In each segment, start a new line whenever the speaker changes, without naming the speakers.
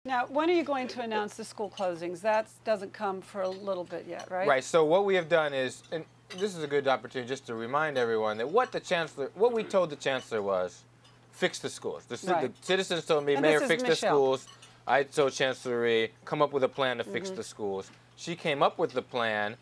Now, when are you going to announce the school closings? That doesn't come for a little bit yet, right?
Right. So what we have done is, and this is a good opportunity just to remind everyone that what we told the chancellor was, fix the schools. The citizens told me, Mayor, fix the schools. I told Chancellor Rhee, come up with a plan to fix the schools. She came up with the plan,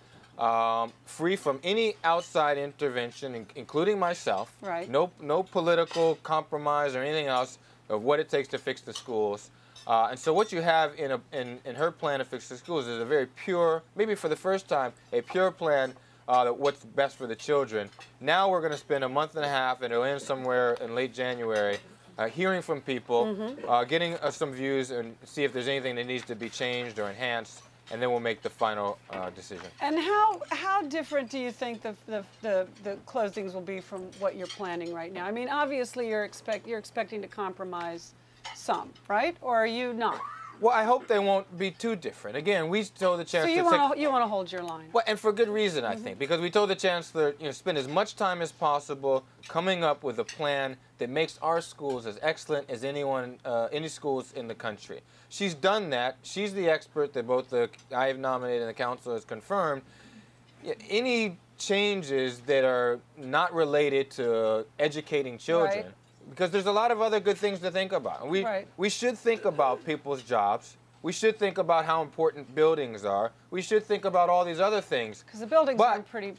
free from any outside intervention, including myself.
Right.
No political compromise or anything else of what it takes to fix the schools. And so what you have in her plan to fix the schools is a very pure, maybe for the first time, a pure plan that what's best for the children. Now we're going to spend a month and a half, and it'll end somewhere in late January, hearing from people, getting some views and see if there's anything that needs to be changed or enhanced, and then we'll make the final decision.
And how different do you think the closings will be from what you're planning right now? I mean, obviously you're expecting to compromise some, right? Or are you not?
Well, I hope they won't be too different. Again, we told the chancellor.
So you want to hold your line.
Well, and for good reason, I think, because we told the chancellor, spend as much time as possible coming up with a plan that makes our schools as excellent as any schools in the country. She's done that. She's the expert that both I have nominated and the council has confirmed. Any changes that are not related to educating children.
Right.
Because there's a lot of other good things to think about. We should think about people's jobs. We should think about how important buildings are. We should think about all these other things.
Because the buildings are pretty...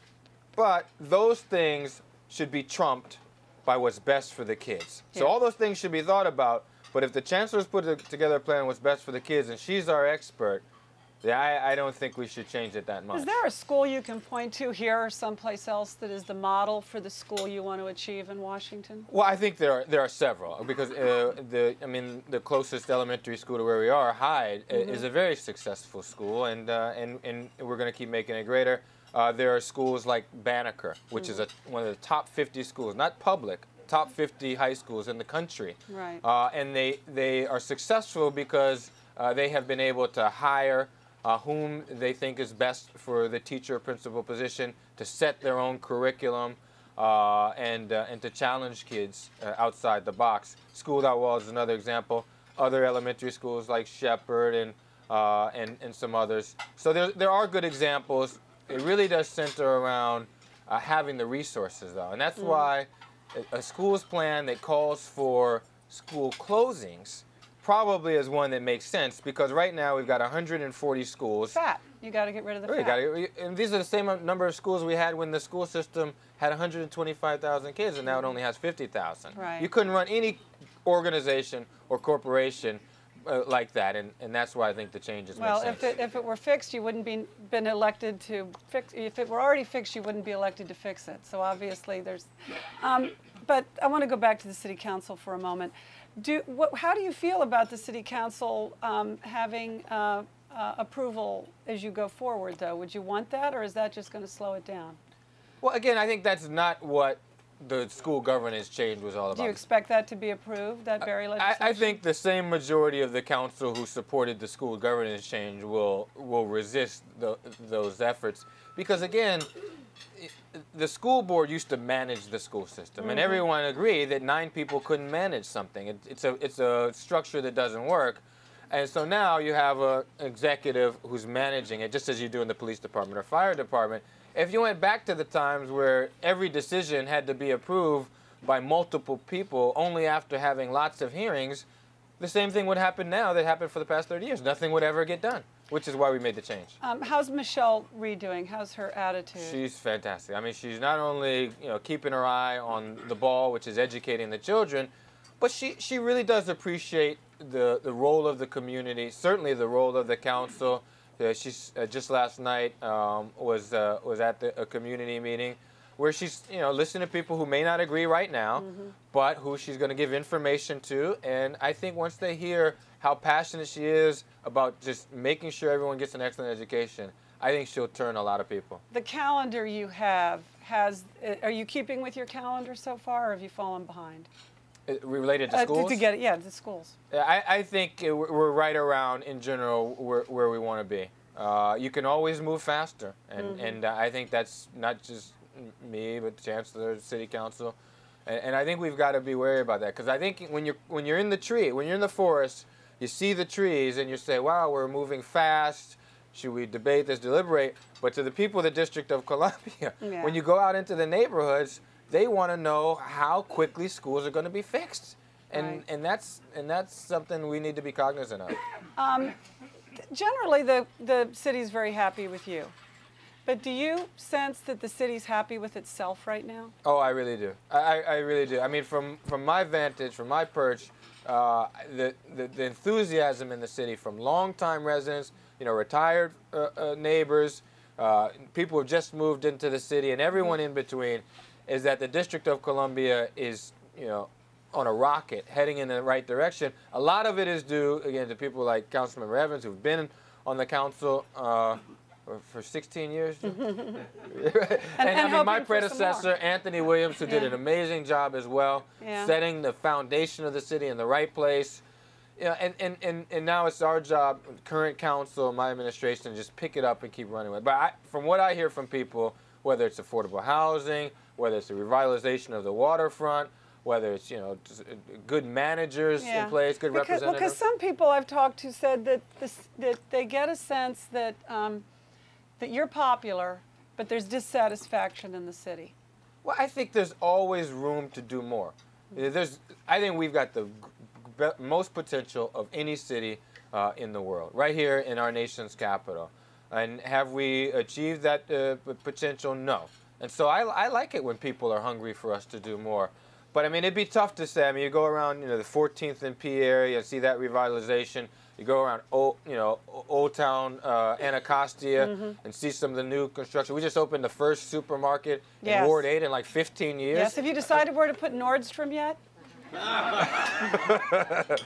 But those things should be trumped by what's best for the kids. Yeah. So all those things should be thought about. But if the chancellor's put together a plan what's best for the kids, and she's our expert, I don't think we should change it that much.
Is there a school you can point to here or someplace else that is the model for the school you want to achieve in Washington?
Well, I think there are several, because the closest elementary school to where we are, Hyde, is a very successful school, and we're going to keep making it greater. There are schools like Banneker, which is one of the top 50 schools, not public, top 50 high schools in the country.
Right.
And they are successful because they have been able to hire whom they think is best for the teacher principal position, to set their own curriculum, and to challenge kids outside the box. School Without Walls is another example. Other elementary schools like Shepherd and some others. So there are good examples. It really does center around having the resources, though, and that's why a school's plan that calls for school closings probably is one that makes sense, because right now we've got 140 schools.
Fat. You got to get rid of the fat.
And these are the same number of schools we had when the school system had 125,000 kids, and now it only has 50,000.
Right.
You couldn't run any organization or corporation like that, and that's why I think the changes make sense.
Well, if it were fixed, you wouldn't been elected to fix. If it were already fixed, you wouldn't be elected to fix it. So obviously there's. But I want to go back to the city council for a moment. How do you feel about the city council having approval as you go forward, though? Would you want that, or is that just going to slow it down?
Well, again, I think that's not what the school governance change was all about.
Do you expect that to be approved, that very legislation?
I think the same majority of the council who supported the school governance change will resist those efforts, because, again, the school board used to manage the school system, and everyone agreed that 9 people couldn't manage something. It's a structure that doesn't work. And so now you have an executive who's managing it, just as you do in the police department or fire department. If you went back to the times where every decision had to be approved by multiple people only after having lots of hearings, the same thing would happen now that happened for the past 30 years. Nothing would ever get done, which is why we made the change.
How's Michelle Rhee doing? How's her attitude?
She's fantastic. I mean, she's not only keeping her eye on the ball, which is educating the children, but she really does appreciate the role of the community, certainly the role of the council. She's just last night was at a community meeting where she's listening to people who may not agree right now, but who she's going to give information to. And I think once they hear how passionate she is about just making sure everyone gets an excellent education, I think she'll turn a lot of people. The
calendar you have are you keeping with your calendar so far, or have you fallen behind?
Related to schools?
To schools.
I think we're right around, in general, where we want to be. You can always move faster, and I think that's not just me, but the chancellor, the city council, and I think we've got to be wary about that, because I think when you're in the tree, when you're in the forest, you see the trees and you say, wow, we're moving fast. Should we debate this, deliberate? But to the people of the District of Columbia,
Yeah.
when you go out into the neighborhoods, they want to know how quickly schools are going to be fixed.
Right.
And that's something we need to be cognizant of.
Generally, the city's very happy with you. But do you sense that the city's happy with itself right now?
Oh, I really do. I really do. I mean, from my vantage, from my perch, the enthusiasm in the city from longtime residents, you know, retired neighbors, people who have just moved into the city, and everyone in between, is that the District of Columbia is, you know, on a rocket heading in the right direction. A lot of it is due, again, to people like Councilmember Evans, who've been on the council for 16 years. and I mean, my predecessor, Anthony Williams, who did an amazing job as well, setting the foundation of the city in the right place. You know, and now it's our job, current council, my administration, to just pick it up and keep running with it. But from what I hear from people, whether it's affordable housing, whether it's the revitalization of the waterfront, whether it's, you know, good managers in place, good representatives.
Because some people I've talked to said that that they get a sense that that you're popular, but there's dissatisfaction in the city.
Well, I think there's always room to do more. I think we've got the most potential of any city in the world, right here in our nation's capital. And have we achieved that potential? No. And so I like it when people are hungry for us to do more. But I mean, it'd be tough to say. I mean, you go around, you know, the 14th and P area, see that revitalization. You go around, Old Town Anacostia, and see some of the new construction. We just opened the first supermarket in Ward 8 in like 15 years.
Yes. Have you decided where to put Nordstrom yet?
I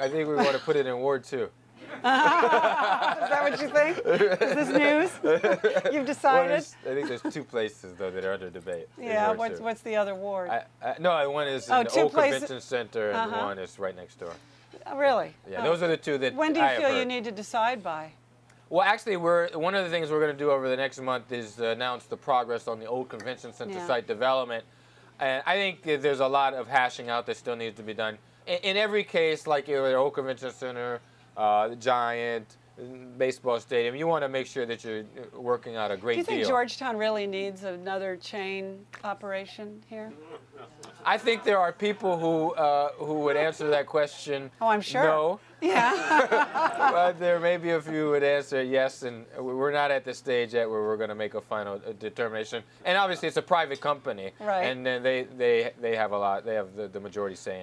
think we want to put it in Ward 2.
Is that what you think? Is this news? You've decided?
Well, I think there's two places, though, that are under debate.
Yeah, what's the other ward?
No, one is in the Old Convention Center, and one is right next door.
Really?
Yeah, those are the two that
When do you feel you need to decide by?
Well, actually, one of the things we're going to do over the next month is announce the progress on the Old Convention Center site development. And I think there's a lot of hashing out that still needs to be done. In every case, like the Old Convention Center, the Joynt, baseball stadium, you want to make sure that you're working out a great deal.
Do you think Georgetown really needs another chain operation here?
I think there are people who would answer that question.
Oh, I'm sure.
No.
Yeah.
But there may be a few who would answer yes, and we're not at the stage yet where we're going to make a final determination. And obviously, it's a private company,
right?
And then they have a lot. They have the majority say